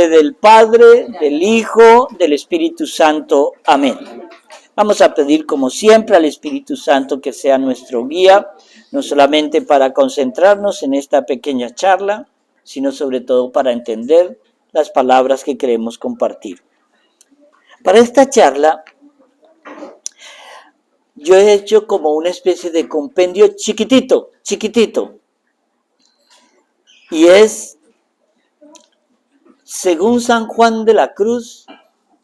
nombre del Padre, del Hijo, del Espíritu Santo. Amén. Vamos a pedir, como siempre, al Espíritu Santo que sea nuestro guía, no solamente para concentrarnos en esta pequeña charla, sino sobre todo para entender las palabras que queremos compartir. Para esta charla, yo he hecho como una especie de compendio chiquitito, y es, según San Juan de la Cruz,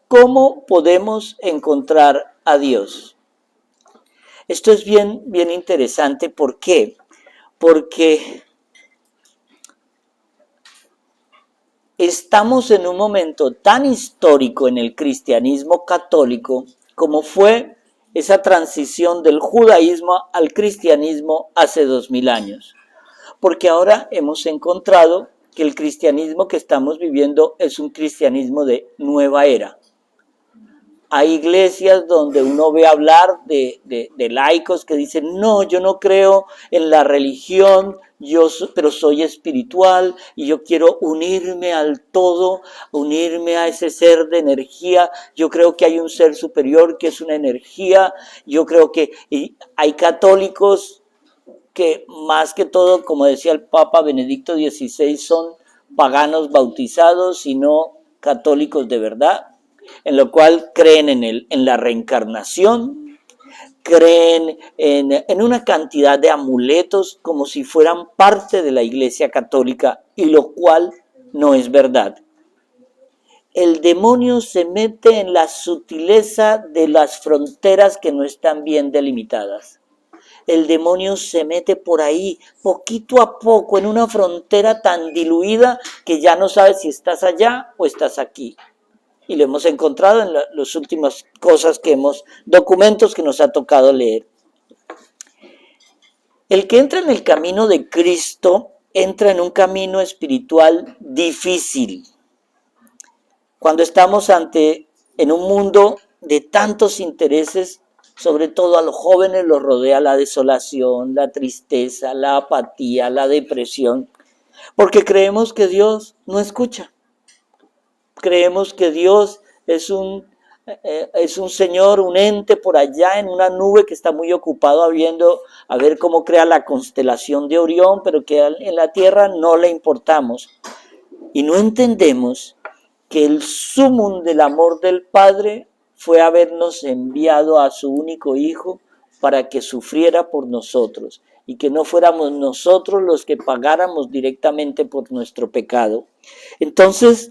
¿cómo podemos encontrar a Dios? Esto es bien interesante. ¿Por qué? Porque estamos en un momento tan histórico en el cristianismo católico como fue esa transición del judaísmo al cristianismo hace 2000 años. Porque ahora hemos encontrado que el cristianismo que estamos viviendo es un cristianismo de nueva era. Hay iglesias donde uno ve hablar de laicos que dicen, no, yo no creo en la religión, pero soy espiritual y yo quiero unirme al todo, unirme a ese ser de energía. Yo creo que hay un ser superior que es una energía. Yo creo que hay católicos que más que todo, como decía el Papa Benedicto XVI, son paganos bautizados y no católicos de verdad, en lo cual creen en la reencarnación, creen en una cantidad de amuletos como si fueran parte de la Iglesia Católica, y lo cual no es verdad. El demonio se mete en la sutileza de las fronteras que no están bien delimitadas. El demonio se mete por ahí, poquito a poco, en una frontera tan diluida que ya no sabes si estás allá o estás aquí. Y lo hemos encontrado en las últimas documentos que nos ha tocado leer. El que entra en el camino de Cristo, entra en un camino espiritual difícil. Cuando estamos en un mundo de tantos intereses, sobre todo a los jóvenes los rodea la desolación, la tristeza, la apatía, la depresión, porque creemos que Dios no escucha. Creemos que Dios es un señor, un ente por allá en una nube que está muy ocupado a ver cómo crea la constelación de Orión, pero que en la tierra no le importamos. Y no entendemos que el sumum del amor del Padre fue habernos enviado a su único Hijo para que sufriera por nosotros y que no fuéramos nosotros los que pagáramos directamente por nuestro pecado. Entonces,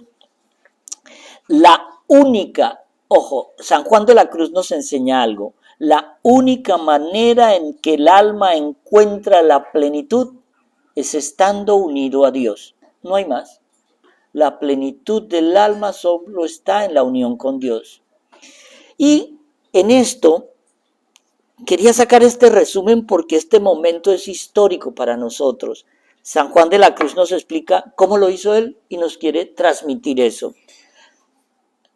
San Juan de la Cruz nos enseña algo. La única manera en que el alma encuentra la plenitud es estando unido a Dios. No hay más. La plenitud del alma solo está en la unión con Dios. Y en esto quería sacar este resumen porque este momento es histórico para nosotros. San Juan de la Cruz nos explica cómo lo hizo él y nos quiere transmitir eso.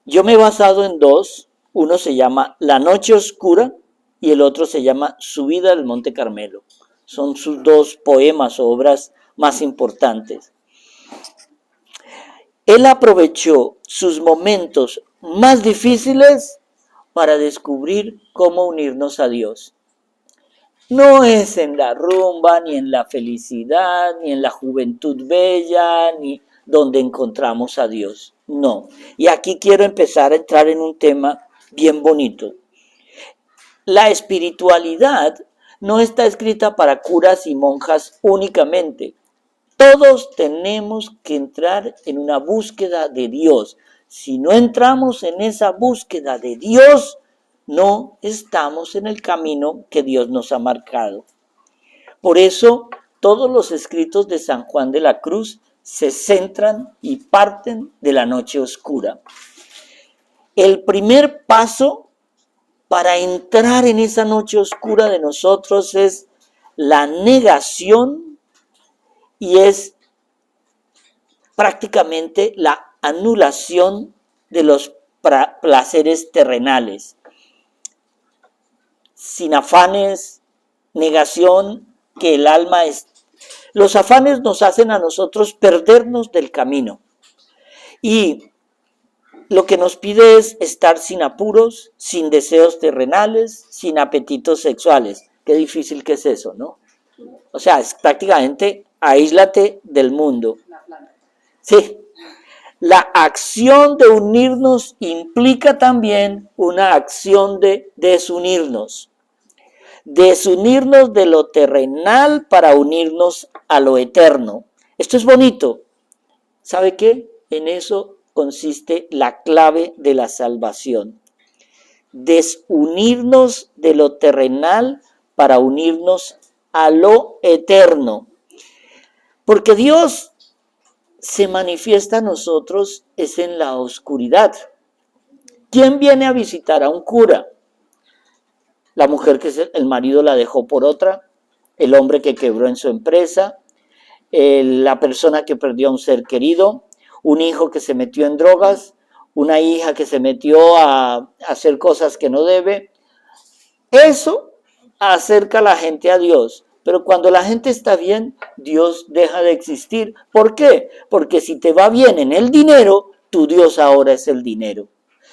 Yo me he basado en dos. Uno se llama La Noche Oscura y el otro se llama Subida al Monte Carmelo. Son sus dos poemas o obras más importantes. Él aprovechó sus momentos más difíciles para descubrir cómo unirnos a Dios. No es en la rumba, ni en la felicidad, ni en la juventud bella, ni donde encontramos a Dios. No. Y aquí quiero empezar a entrar en un tema bien bonito. La espiritualidad no está escrita para curas y monjas únicamente. Todos tenemos que entrar en una búsqueda de Dios. Si no entramos en esa búsqueda de Dios, no estamos en el camino que Dios nos ha marcado. Por eso, todos los escritos de San Juan de la Cruz se centran y parten de la noche oscura. El primer paso para entrar en esa noche oscura de nosotros es la negación y es prácticamente la anulación de los placeres terrenales. Sin afanes, negación que el alma es. Los afanes nos hacen a nosotros perdernos del camino. Y lo que nos pide es estar sin apuros, sin deseos terrenales, sin apetitos sexuales. Qué difícil que es eso, ¿no? O sea, es prácticamente aíslate del mundo. Sí. La acción de unirnos implica también una acción de desunirnos. Desunirnos de lo terrenal para unirnos a lo eterno. Esto es bonito. ¿Sabe qué? En eso consiste la clave de la salvación. Desunirnos de lo terrenal para unirnos a lo eterno. Porque Dios se manifiesta a nosotros es en la oscuridad. ¿Quién viene a visitar a un cura? La mujer que el marido la dejó por otra, el hombre que quebró en su empresa, la persona que perdió a un ser querido, un hijo que se metió en drogas, una hija que se metió a hacer cosas que no debe. Eso acerca a la gente a Dios. Pero cuando la gente está bien, Dios deja de existir. ¿Por qué? Porque si te va bien en el dinero, tu Dios ahora es el dinero.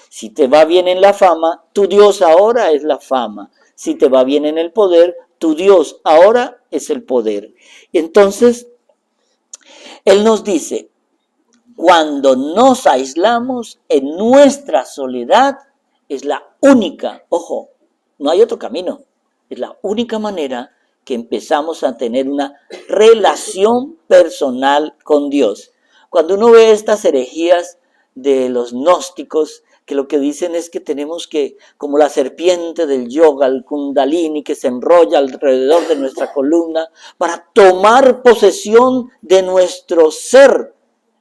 Si te va bien en la fama, tu Dios ahora es la fama. Si te va bien en el poder, tu Dios ahora es el poder. Entonces, Él nos dice, cuando nos aislamos en nuestra soledad, es la única, ojo, no hay otro camino, es la única manera que empezamos a tener una relación personal con Dios. Cuando uno ve estas herejías de los gnósticos, que lo que dicen es que tenemos que, como la serpiente del yoga, el kundalini que se enrolla alrededor de nuestra columna, para tomar posesión de nuestro ser.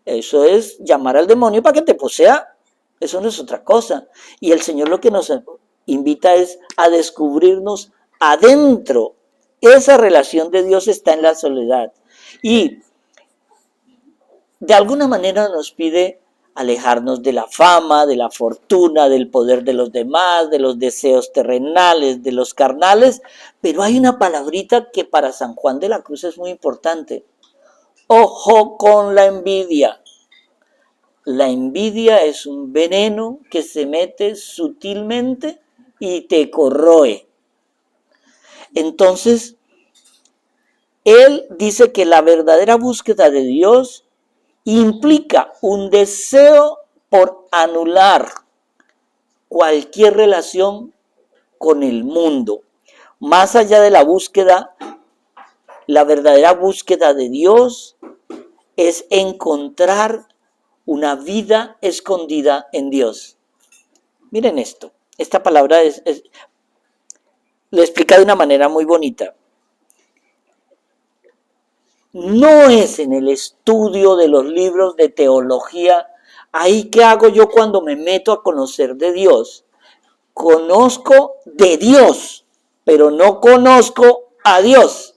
Eso es llamar al demonio para que te posea. Eso no es otra cosa. Y el Señor lo que nos invita es a descubrirnos adentro. Esa relación de Dios está en la soledad. Y de alguna manera nos pide alejarnos de la fama, de la fortuna, del poder de los demás, de los deseos terrenales, de los carnales. Pero hay una palabrita que para San Juan de la Cruz es muy importante. Ojo con la envidia. La envidia es un veneno que se mete sutilmente y te corroe. Entonces, él dice que la verdadera búsqueda de Dios implica un deseo por anular cualquier relación con el mundo. Más allá de la búsqueda, la verdadera búsqueda de Dios es encontrar una vida escondida en Dios. Miren esto, esta palabra lo explica de una manera muy bonita. No es en el estudio de los libros de teología, ahí qué hago yo cuando me meto a conocer de Dios. Conozco de Dios, pero no conozco a Dios.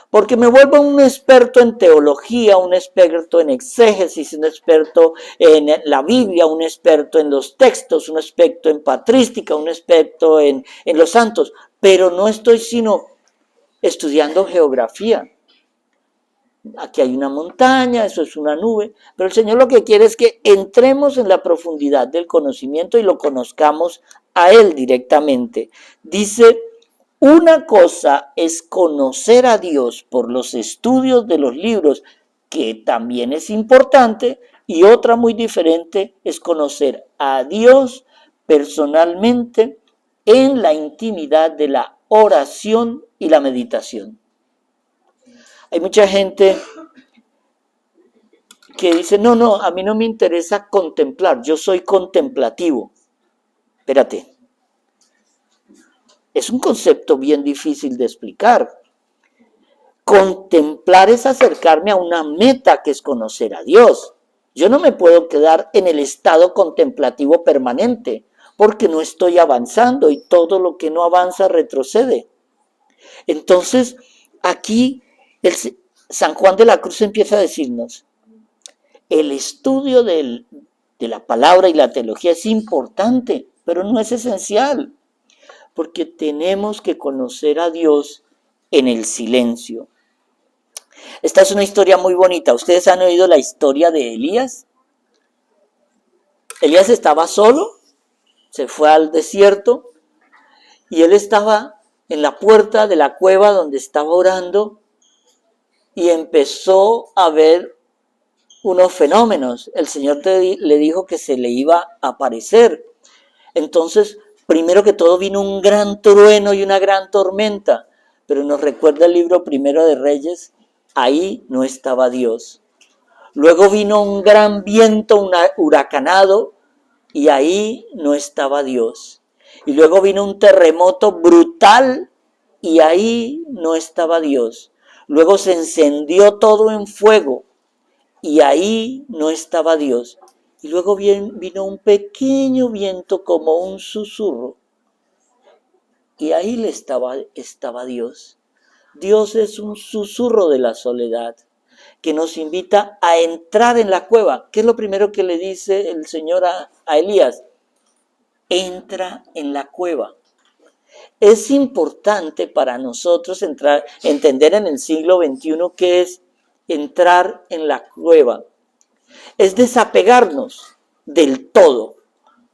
Porque me vuelvo un experto en teología, un experto en exégesis, un experto en la Biblia, un experto en los textos, un experto en patrística, un experto en los santos. Pero no estoy sino estudiando geografía. Aquí hay una montaña, eso es una nube, pero el Señor lo que quiere es que entremos en la profundidad del conocimiento y lo conozcamos a Él directamente. Dice, una cosa es conocer a Dios por los estudios de los libros, que también es importante, y otra muy diferente es conocer a Dios personalmente en la intimidad de la oración y la meditación. Hay mucha gente que dice, no, a mí no me interesa contemplar, yo soy contemplativo. Espérate, es un concepto bien difícil de explicar. Contemplar es acercarme a una meta que es conocer a Dios. Yo no me puedo quedar en el estado contemplativo permanente, porque no estoy avanzando y todo lo que no avanza retrocede. Entonces, aquí San Juan de la Cruz empieza a decirnos, el estudio de la palabra y la teología es importante, pero no es esencial, porque tenemos que conocer a Dios en el silencio. Esta es una historia muy bonita. ¿Ustedes han oído la historia de Elías? Elías estaba solo, se fue al desierto y él estaba en la puerta de la cueva donde estaba orando y empezó a ver unos fenómenos. El Señor le dijo que se le iba a aparecer. Entonces, primero que todo vino un gran trueno y una gran tormenta, pero nos recuerda el libro Primero de Reyes, ahí no estaba Dios. Luego vino un gran viento huracanado y ahí no estaba Dios. Y luego vino un terremoto brutal y ahí no estaba Dios. Luego se encendió todo en fuego y ahí no estaba Dios. Y luego vino un pequeño viento como un susurro y ahí estaba Dios. Dios es un susurro de la soledad que nos invita a entrar en la cueva. ¿Qué es lo primero que le dice el Señor a Elías? Entra en la cueva. Es importante para nosotros entender en el siglo XXI qué es entrar en la cueva. Es desapegarnos del todo.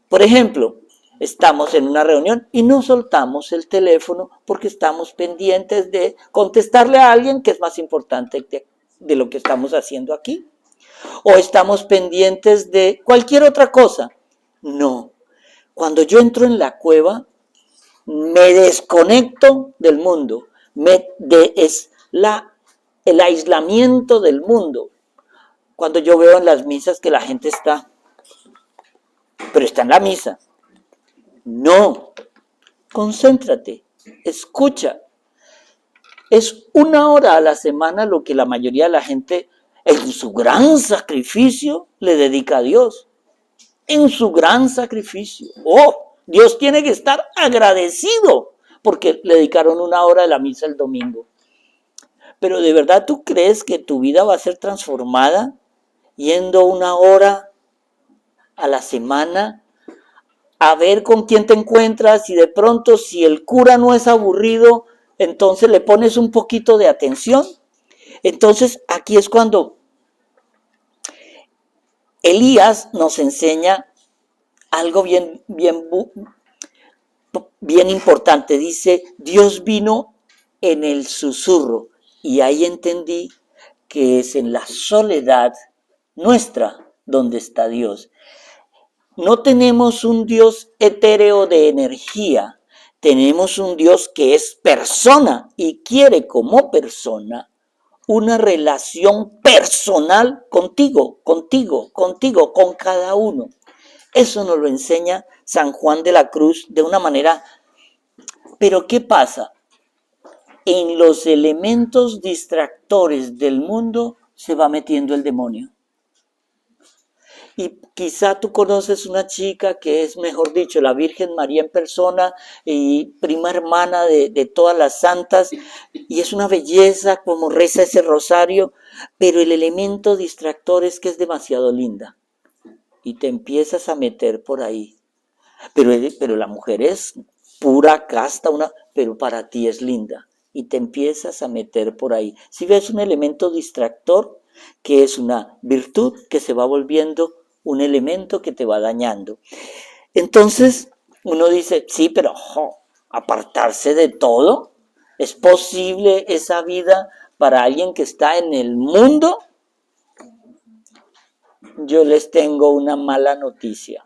Por ejemplo, estamos en una reunión y no soltamos el teléfono porque estamos pendientes de contestarle a alguien que es más importante de lo que estamos haciendo aquí. O estamos pendientes de cualquier otra cosa. No. Cuando yo entro en la cueva, me desconecto del mundo. Es el aislamiento del mundo. Cuando yo veo en las misas que la gente está, pero está en la misa. No, concéntrate, escucha. Es 1 hora a la semana lo que la mayoría de la gente en su gran sacrificio le dedica a Dios. En su gran sacrificio. Oh, Dios tiene que estar agradecido porque le dedicaron 1 hora de la misa el domingo. Pero ¿de verdad tú crees que tu vida va a ser transformada yendo 1 hora a la semana a ver con quién te encuentras y de pronto si el cura no es aburrido, entonces le pones un poquito de atención? Entonces aquí es cuando Elías nos enseña algo bien importante. Dice, Dios vino en el susurro y ahí entendí que es en la soledad nuestra donde está Dios. No tenemos un Dios etéreo de energía, tenemos un Dios que es persona y quiere como persona una relación personal contigo, con cada uno. Eso nos lo enseña San Juan de la Cruz de una manera. Pero ¿qué pasa? En los elementos distractores del mundo se va metiendo el demonio. Y quizá tú conoces una chica que es, mejor dicho, la Virgen María en persona y prima hermana de todas las santas, y es una belleza como reza ese rosario, pero el elemento distractor es que es demasiado linda y te empiezas a meter por ahí. Pero la mujer es pura, casta, pero para ti es linda y te empiezas a meter por ahí. Si ves un elemento distractor, que es una virtud que se va volviendo un elemento que te va dañando. Entonces uno dice, sí, pero apartarse de todo, ¿es posible esa vida para alguien que está en el mundo? Yo les tengo una mala noticia.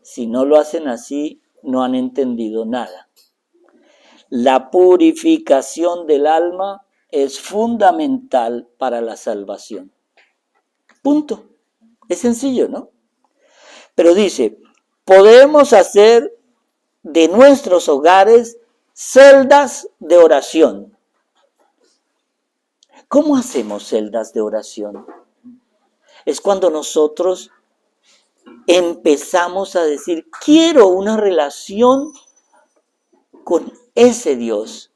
Si no lo hacen así, no han entendido nada. La purificación del alma es fundamental para la salvación. Punto. Es sencillo, ¿no? Pero dice, podemos hacer de nuestros hogares celdas de oración. ¿Cómo hacemos celdas de oración? Es cuando nosotros empezamos a decir, quiero una relación con ese Dios,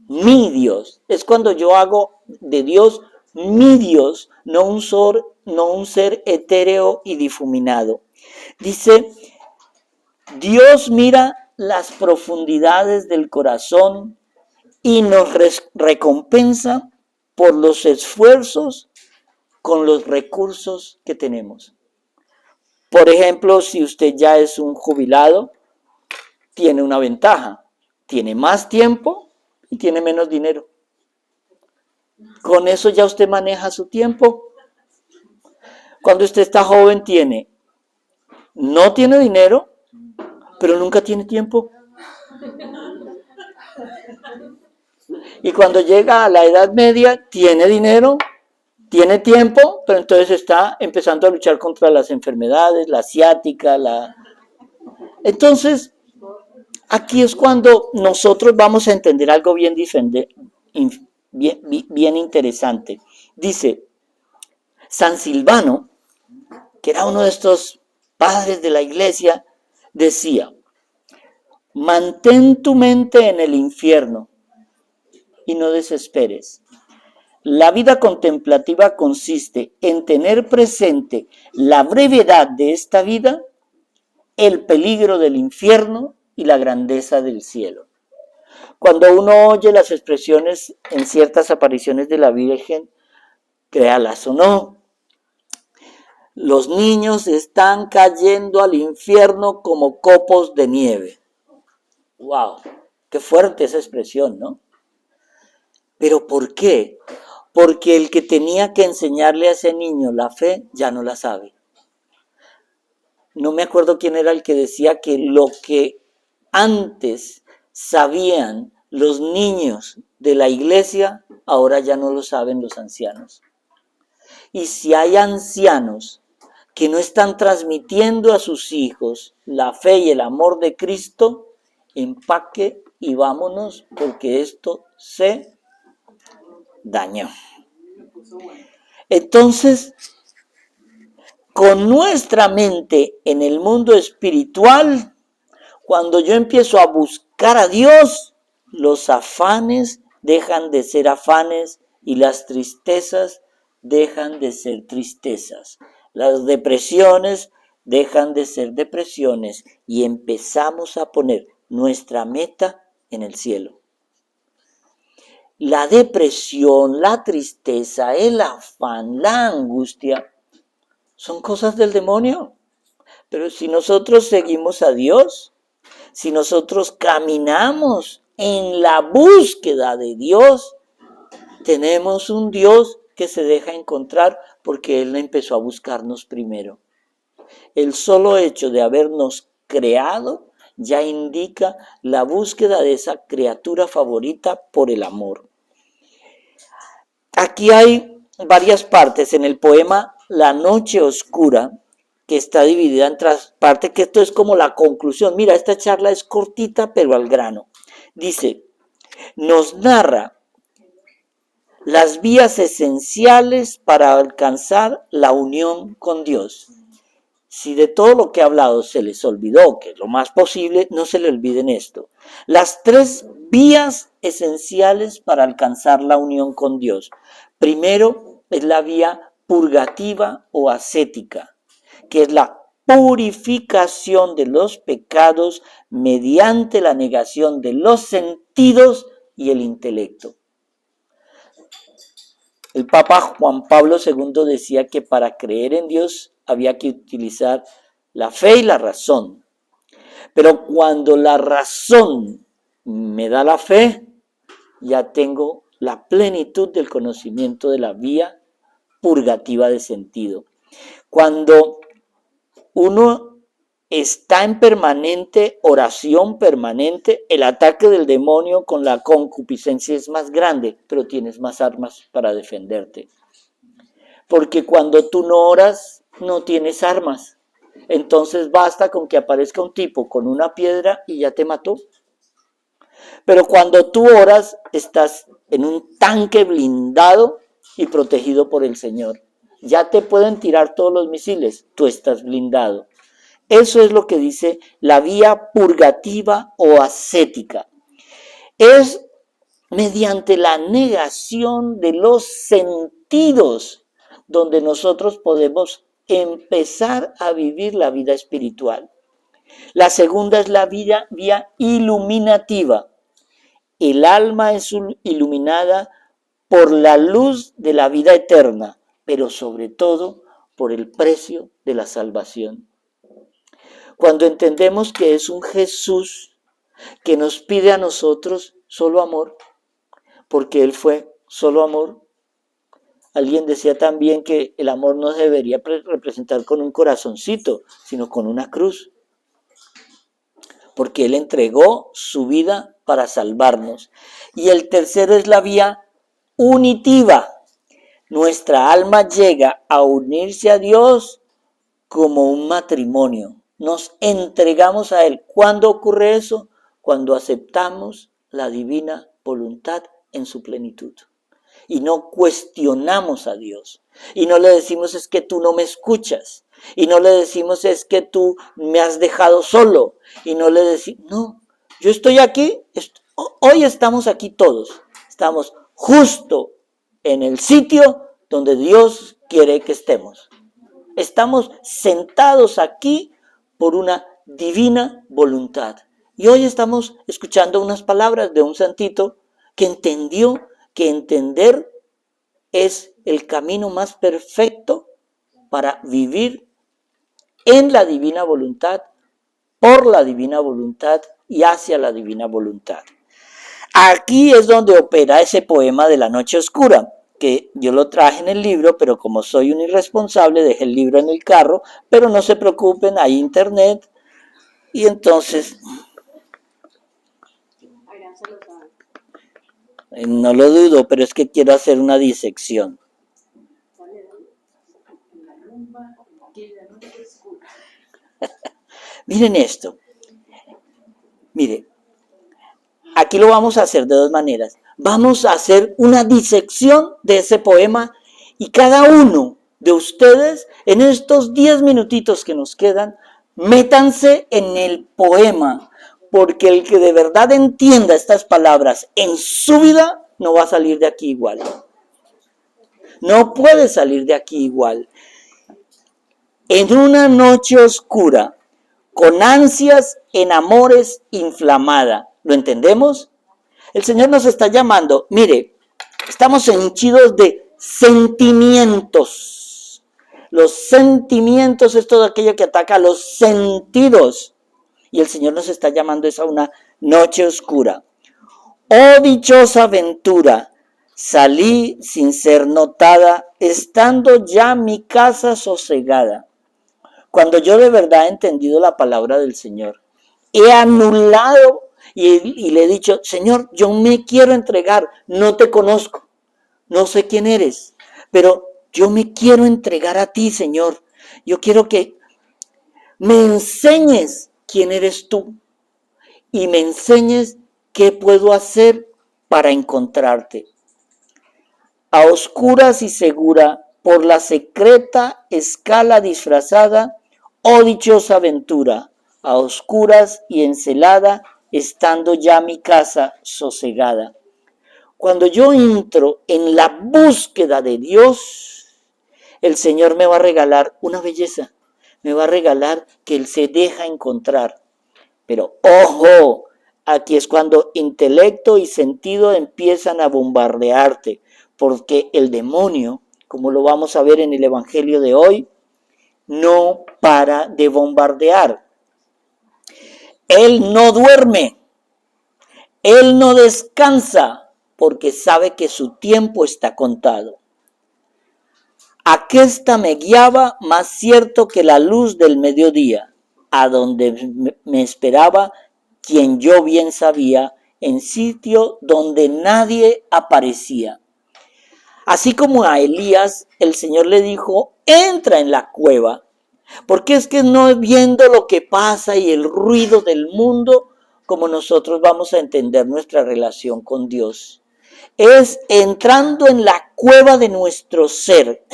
mi Dios. Es cuando yo hago de Dios mi Dios, no un ser etéreo y difuminado. Dice, Dios mira las profundidades del corazón y nos recompensa por los esfuerzos con los recursos que tenemos. Por ejemplo, si usted ya es un jubilado, tiene una ventaja. Tiene más tiempo y tiene menos dinero. Con eso ya usted maneja su tiempo. Cuando usted está joven no tiene dinero, pero nunca tiene tiempo. Y cuando llega a la edad media, tiene dinero, tiene tiempo, pero entonces está empezando a luchar contra las enfermedades, la ciática, Entonces, aquí es cuando nosotros vamos a entender algo bien interesante. Dice, San Silvano, que era uno de estos padres de la iglesia, decía, mantén tu mente en el infierno y no desesperes. La vida contemplativa consiste en tener presente la brevedad de esta vida, el peligro del infierno y la grandeza del cielo. Cuando uno oye las expresiones en ciertas apariciones de la Virgen, créalas o no, los niños están cayendo al infierno como copos de nieve. ¡Wow! Qué fuerte esa expresión, ¿no? ¿Pero por qué? Porque el que tenía que enseñarle a ese niño la fe ya no la sabe. No me acuerdo quién era el que decía que lo que antes sabían los niños de la iglesia, ahora ya no lo saben los ancianos. Y si hay ancianos que no están transmitiendo a sus hijos la fe y el amor de Cristo, empaque y vámonos, porque esto se dañó. Entonces, con nuestra mente en el mundo espiritual, cuando yo empiezo a buscar a Dios, los afanes dejan de ser afanes y las tristezas dejan de ser tristezas. Las depresiones dejan de ser depresiones y empezamos a poner nuestra meta en el cielo. La depresión, la tristeza, el afán, la angustia son cosas del demonio. Pero si nosotros seguimos a Dios, si nosotros caminamos en la búsqueda de Dios, tenemos un Dios que se deja encontrar porque Él empezó a buscarnos primero. El solo hecho de habernos creado ya indica la búsqueda de esa criatura favorita por el amor. Aquí hay varias partes en el poema La noche oscura, que está dividida en tres partes, que esto es como la conclusión. Mira, esta charla es cortita, pero al grano. Dice, nos narra las vías esenciales para alcanzar la unión con Dios. Si de todo lo que he hablado se les olvidó, que es lo más posible, no se le olviden esto. Las tres vías esenciales para alcanzar la unión con Dios. Primero es la vía purgativa o ascética, que es la purificación de los pecados mediante la negación de los sentidos y el intelecto. El Papa Juan Pablo II decía que para creer en Dios había que utilizar la fe y la razón. Pero cuando la razón me da la fe, ya tengo la plenitud del conocimiento de la vía purgativa de sentido. Cuando uno está en permanente oración permanente, el ataque del demonio con la concupiscencia es más grande, pero tienes más armas para defenderte. Porque cuando tú no oras, no tienes armas. Entonces basta con que aparezca un tipo con una piedra y ya te mató. Pero cuando tú oras, estás en un tanque blindado y protegido por el Señor. Ya te pueden tirar todos los misiles, tú estás blindado. Eso es lo que dice la vía purgativa o ascética. Es mediante la negación de los sentidos donde nosotros podemos empezar a vivir la vida espiritual. La segunda es la vía iluminativa. El alma es iluminada por la luz de la vida eterna, pero sobre todo por el precio de la salvación. cuando entendemos que es un Jesús que nos pide a nosotros solo amor, porque Él fue solo amor. Alguien decía también que el amor no se debería representar con un corazoncito, sino con una cruz, porque Él entregó su vida para salvarnos. Y el tercero es la vía unitiva. Nuestra alma llega a unirse a Dios como un matrimonio. Nos entregamos a Él. ¿Cuándo ocurre eso? Cuando aceptamos la divina voluntad en su plenitud. Y no cuestionamos a Dios. Y no le decimos es que tú no me escuchas. Y no le decimos es que tú me has dejado solo. Y no le decimos, no, yo estoy aquí. Hoy estamos aquí todos. Estamos justo en el sitio donde Dios quiere que estemos. Estamos sentados aquí por una divina voluntad. Y hoy estamos escuchando unas palabras de un santito que entendió que entender es el camino más perfecto para vivir en la divina voluntad, por la divina voluntad y hacia la divina voluntad. Aquí es donde opera ese poema de la noche oscura, que yo lo traje en el libro, pero como soy un irresponsable, dejé el libro en el carro, pero no se preocupen, hay internet, y entonces no lo dudo, pero es que quiero hacer una disección. Miren esto. Mire, aquí lo vamos a hacer de dos maneras. Vamos a hacer una disección de ese poema y cada uno de ustedes en estos 10 minutitos que nos quedan, métanse en el poema, porque el que de verdad entienda estas palabras en su vida no va a salir de aquí igual. No puede salir de aquí igual. En una noche oscura, con ansias en amores inflamada. ¿Lo entendemos? El Señor nos está llamando. Mire, estamos henchidos de sentimientos. Los sentimientos es todo aquello que ataca a los sentidos. Y el Señor nos está llamando a una noche oscura. Oh dichosa aventura, salí sin ser notada, estando ya mi casa sosegada. Cuando yo de verdad he entendido la palabra del Señor, he anulado y le he dicho, Señor, yo me quiero entregar, no te conozco, no sé quién eres, pero yo me quiero entregar a ti, Señor. Yo quiero que me enseñes quién eres tú y me enseñes qué puedo hacer para encontrarte. A oscuras y segura, por la secreta escala disfrazada, oh dichosa aventura, a oscuras y encelada, estando ya mi casa sosegada. Cuando yo entro en la búsqueda de Dios, el Señor me va a regalar una belleza, me va a regalar que Él se deja encontrar. Pero ojo, aquí es cuando intelecto y sentido empiezan a bombardearte, porque el demonio, como lo vamos a ver en el Evangelio de hoy, no para de bombardear. Él no duerme, Él no descansa, porque sabe que su tiempo está contado. Aquesta me guiaba más cierto que la luz del mediodía, a donde me esperaba quien yo bien sabía, en sitio donde nadie aparecía. Así como a Elías, el Señor le dijo, entra en la cueva, porque es que no viendo lo que pasa y el ruido del mundo, como nosotros vamos a entender nuestra relación con Dios. Es entrando en la cueva de nuestro ser.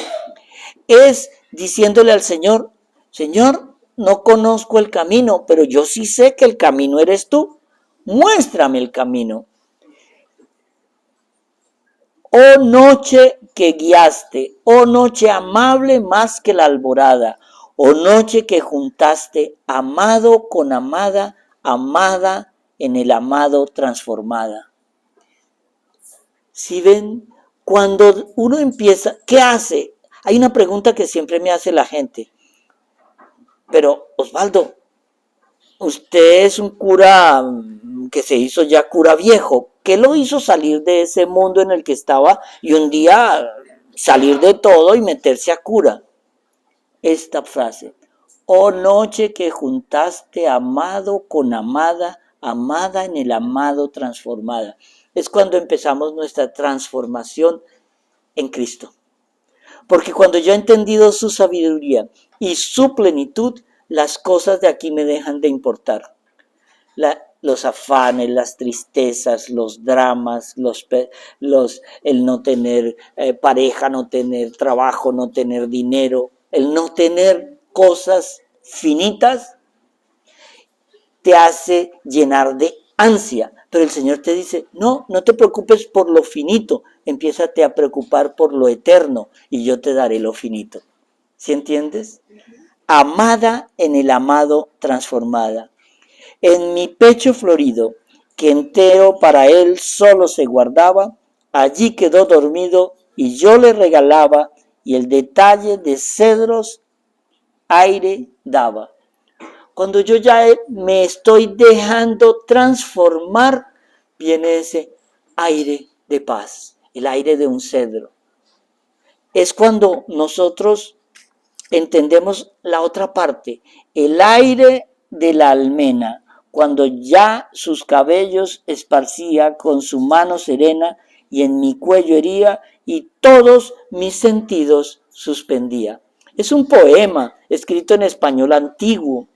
Es diciéndole al Señor, Señor, no conozco el camino, pero yo sí sé que el camino eres tú. Muéstrame el camino. Oh noche que guiaste, oh noche amable más que la alborada, oh noche que juntaste amado con amada, amada en el amado transformada. Si ven, cuando uno empieza, ¿qué hace? Hay una pregunta que siempre me hace la gente. Pero, Osvaldo, usted es un cura que se hizo ya cura viejo. ¿Qué lo hizo salir de ese mundo en el que estaba y un día salir de todo y meterse a cura? Esta frase: oh noche que juntaste amado con amada, amada en el amado transformada. Es cuando empezamos nuestra transformación en Cristo. Porque cuando yo he entendido su sabiduría y su plenitud, las cosas de aquí me dejan de importar. Los afanes, las tristezas, los dramas, el no tener pareja, no tener trabajo, no tener dinero, el no tener cosas finitas, te hace llenar de ansia. Pero el Señor te dice, no te preocupes por lo finito, empiézate a preocupar por lo eterno y yo te daré lo finito. ¿Sí entiendes? Amada en el amado transformada. En mi pecho florido, que entero para él solo se guardaba, allí quedó dormido y yo le regalaba, y el detalle de cedros aire daba. Cuando yo ya me estoy dejando transformar, viene ese aire de paz, el aire de un cedro. Es cuando nosotros entendemos la otra parte, el aire de la almena, cuando ya sus cabellos esparcía con su mano serena y en mi cuello hería y todos mis sentidos suspendía. Es un poema escrito en español antiguo,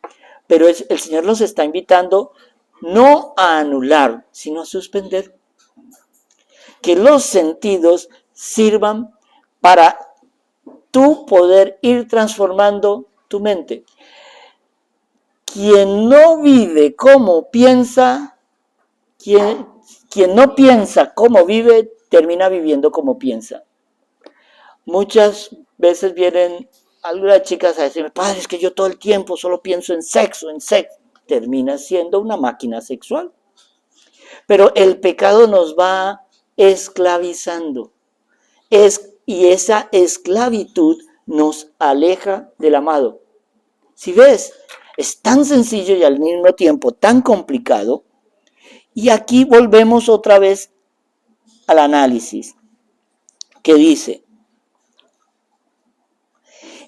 pero el Señor nos está invitando no a anular, sino a suspender. Que los sentidos sirvan para tú poder ir transformando tu mente. Quien no vive como piensa, quien no piensa como vive, termina viviendo como piensa. Muchas veces vienen algunas chicas a decirme, padre, es que yo todo el tiempo solo pienso en sexo. Termina siendo una máquina sexual. Pero el pecado nos va esclavizando. Y esa esclavitud nos aleja del amado. Si ves, es tan sencillo y al mismo tiempo tan complicado. Y aquí volvemos otra vez al análisis, que dice,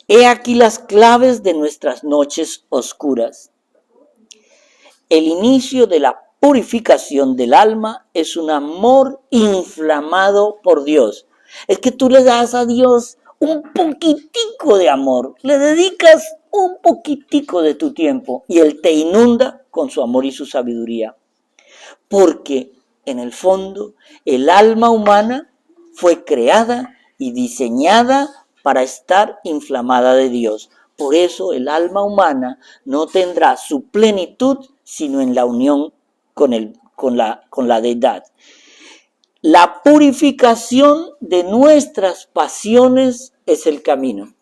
he aquí las claves de nuestras noches oscuras. El inicio de la purificación del alma es un amor inflamado por Dios. Es que tú le das a Dios un poquitico de amor, le dedicas un poquitico de tu tiempo y Él te inunda con su amor y su sabiduría. Porque en el fondo el alma humana fue creada y diseñada para estar inflamada de Dios. Por eso el alma humana no tendrá su plenitud sino en la unión con la deidad. La purificación de nuestras pasiones es el camino.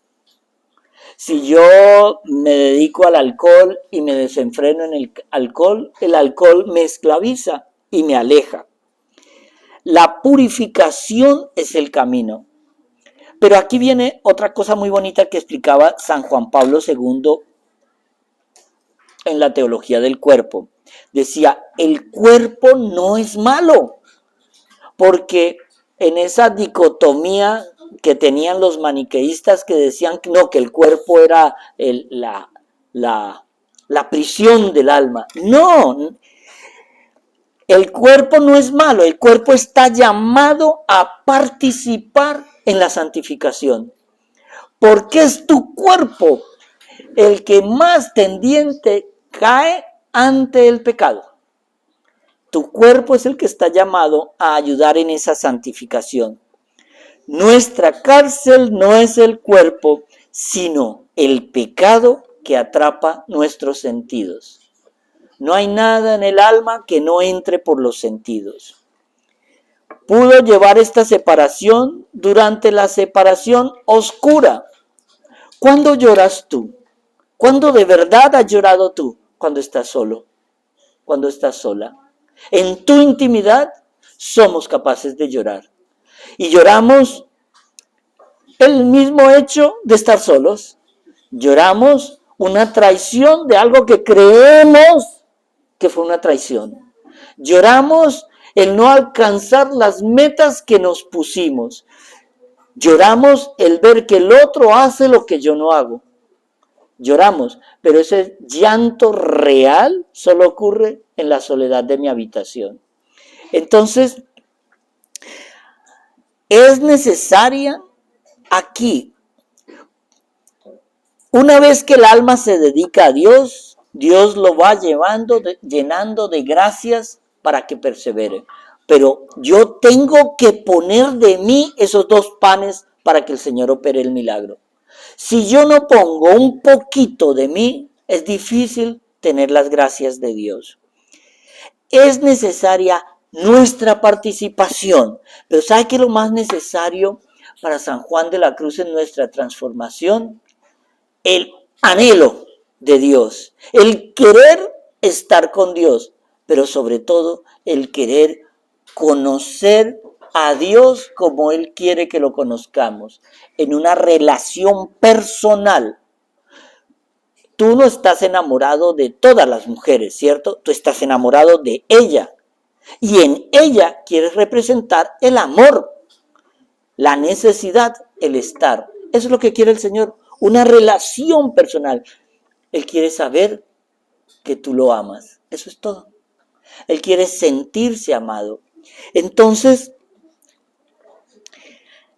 Si yo me dedico al alcohol y me desenfreno en el alcohol me esclaviza y me aleja. La purificación es el camino. Pero aquí viene otra cosa muy bonita que explicaba San Juan Pablo II en la teología del cuerpo. Decía, el cuerpo no es malo, porque en esa dicotomía que tenían los maniqueístas que decían no, que el cuerpo era la prisión del alma. No, el cuerpo no es malo, el cuerpo está llamado a participar en la santificación. Porque es tu cuerpo el que más tendiente cae ante el pecado. Tu cuerpo es el que está llamado a ayudar en esa santificación. Nuestra cárcel no es el cuerpo, sino el pecado que atrapa nuestros sentidos. No hay nada en el alma que no entre por los sentidos. Pudo llevar esta separación durante la separación oscura. ¿Cuándo lloras tú? ¿Cuándo de verdad has llorado tú? Cuando estás solo, cuando estás sola. En tu intimidad somos capaces de llorar. Y lloramos el mismo hecho de estar solos. Lloramos una traición de algo que creemos que fue una traición. Lloramos el no alcanzar las metas que nos pusimos. Lloramos el ver que el otro hace lo que yo no hago. Lloramos, pero ese llanto real solo ocurre en la soledad de mi habitación. Entonces, es necesaria aquí, una vez que el alma se dedica a Dios, Dios lo va llenando de gracias para que persevere. Pero yo tengo que poner de mí esos 2 panes para que el Señor opere el milagro. Si yo no pongo un poquito de mí, es difícil tener las gracias de Dios. Es necesaria nuestra participación. Pero ¿sabe qué es lo más necesario para San Juan de la Cruz en nuestra transformación? El anhelo de Dios, el querer estar con Dios, pero sobre todo el querer conocer a Dios como Él quiere que lo conozcamos, en una relación personal. Tú no estás enamorado de todas las mujeres, ¿cierto? Tú estás enamorado de ella. Y en ella quieres representar el amor, la necesidad, el estar. Eso es lo que quiere el Señor, una relación personal. Él quiere saber que tú lo amas. Eso es todo. Él quiere sentirse amado. Entonces,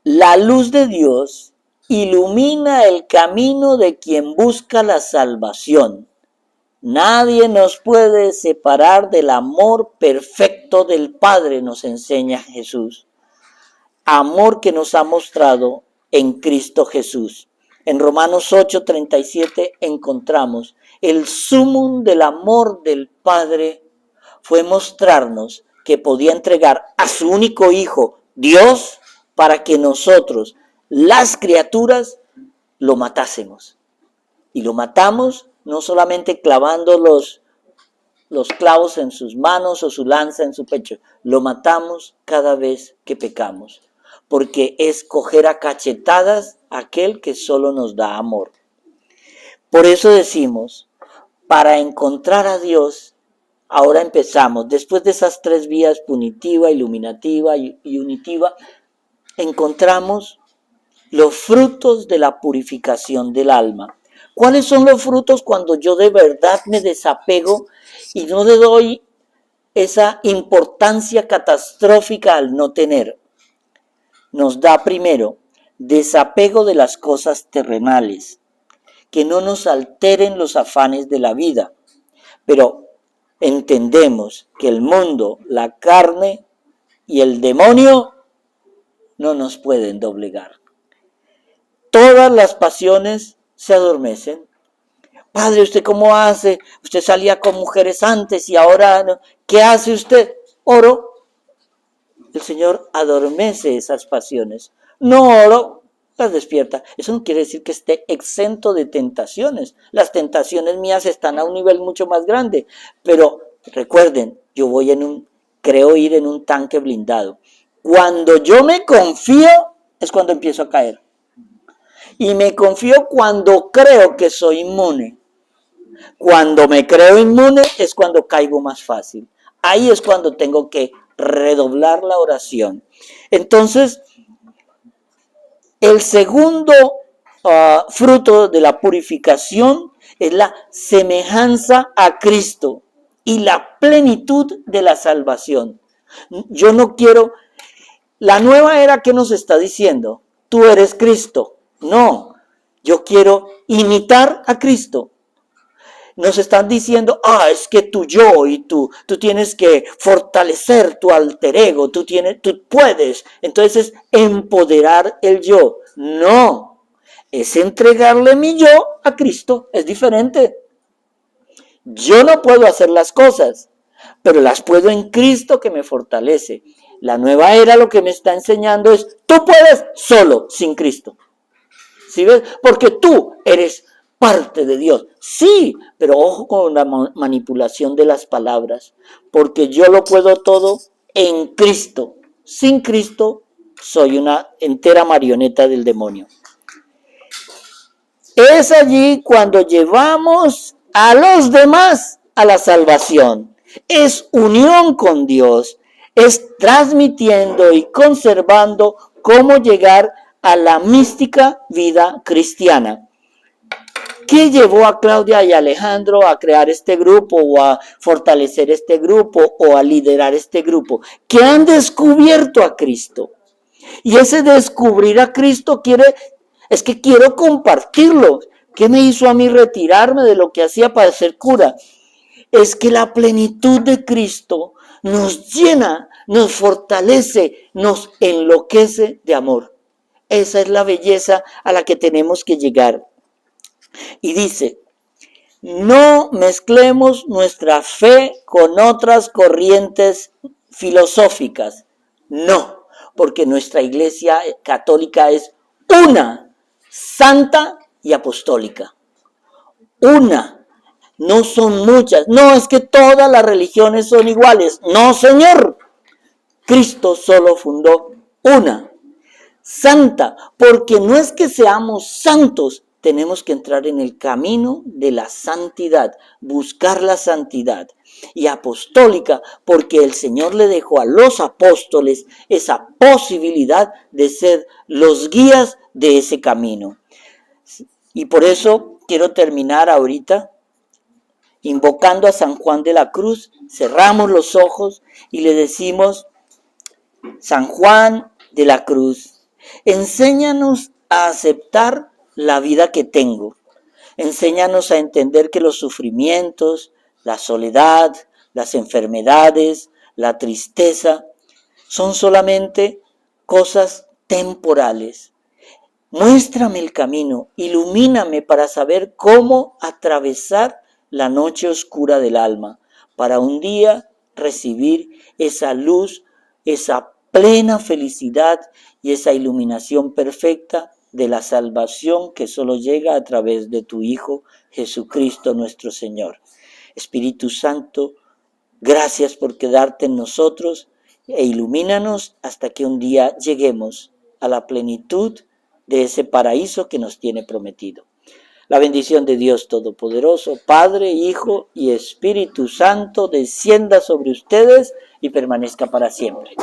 la luz de Dios ilumina el camino de quien busca la salvación. Nadie nos puede separar del amor perfecto del Padre, nos enseña Jesús. Amor que nos ha mostrado en Cristo Jesús. En Romanos 8:37 encontramos el sumum del amor del Padre fue mostrarnos que podía entregar a su único Hijo, Dios, para que nosotros, las criaturas, lo matásemos. Y lo matamos no solamente clavando los clavos en sus manos o su lanza en su pecho, lo matamos cada vez que pecamos, porque es coger a cachetadas a aquel que solo nos da amor. Por eso decimos, para encontrar a Dios, ahora empezamos, después de esas 3 vías, punitiva, iluminativa y unitiva, encontramos los frutos de la purificación del alma. ¿Cuáles son los frutos cuando yo de verdad me desapego y no le doy esa importancia catastrófica al no tener? Nos da primero desapego de las cosas terrenales, que no nos alteren los afanes de la vida, pero entendemos que el mundo, la carne y el demonio no nos pueden doblegar. Todas las pasiones se adormecen. Padre, ¿usted cómo hace? Usted salía con mujeres antes y ahora no. ¿Qué hace usted? Oro. El Señor adormece esas pasiones. No oro, las despierta. Eso no quiere decir que esté exento de tentaciones. Las tentaciones mías están a un nivel mucho más grande. Pero recuerden, yo creo ir en un tanque blindado. Cuando yo me confío, es cuando empiezo a caer. Y me confío cuando creo que soy inmune. Cuando me creo inmune es cuando caigo más fácil. Ahí es cuando tengo que redoblar la oración. Entonces, el segundo fruto de la purificación es la semejanza a Cristo y la plenitud de la salvación. Yo no quiero... La nueva era, ¿qué nos está diciendo? Tú eres Cristo. No, yo quiero imitar a Cristo. Nos están diciendo, es que tu yo y tú tienes que fortalecer tu alter ego, tú puedes. Entonces, empoderar el yo. No, es entregarle mi yo a Cristo, es diferente. Yo no puedo hacer las cosas, pero las puedo en Cristo que me fortalece. La nueva era lo que me está enseñando es, tú puedes solo, sin Cristo. ¿Sí ves? Porque tú eres parte de Dios. Sí, pero ojo con la manipulación de las palabras. Porque yo lo puedo todo en Cristo. Sin Cristo soy una entera marioneta del demonio. Es allí cuando llevamos a los demás a la salvación. Es unión con Dios. Es transmitiendo y conservando cómo llegar a la mística vida cristiana. ¿Qué llevó a Claudia y Alejandro a crear este grupo o a fortalecer este grupo o a liderar este grupo? Que han descubierto a Cristo. Y ese descubrir a Cristo es que quiero compartirlo. ¿Qué me hizo a mí retirarme de lo que hacía para ser cura? Es que la plenitud de Cristo nos llena, nos fortalece, nos enloquece de amor. Esa es la belleza a la que tenemos que llegar. Y dice, no mezclemos nuestra fe con otras corrientes filosóficas. No, porque nuestra iglesia católica es una, santa y apostólica. Una, no son muchas. No, es que todas las religiones son iguales. No, Señor. Cristo solo fundó una, santa, porque no es que seamos santos, tenemos que entrar en el camino de la santidad, buscar la santidad. Y apostólica, porque el Señor le dejó a los apóstoles esa posibilidad de ser los guías de ese camino. Y por eso quiero terminar ahorita invocando a San Juan de la Cruz. Cerramos los ojos y le decimos, San Juan de la Cruz, enséñanos a aceptar la vida que tengo. Enséñanos a entender que los sufrimientos, la soledad, las enfermedades, la tristeza, son solamente cosas temporales. Muéstrame el camino, ilumíname para saber cómo atravesar la noche oscura del alma, para un día recibir esa luz, esa plena felicidad y esa iluminación perfecta de la salvación que solo llega a través de tu Hijo Jesucristo nuestro Señor. Espíritu Santo, gracias por quedarte en nosotros e ilumínanos hasta que un día lleguemos a la plenitud de ese paraíso que nos tiene prometido. La bendición de Dios Todopoderoso, Padre, Hijo y Espíritu Santo, descienda sobre ustedes y permanezca para siempre.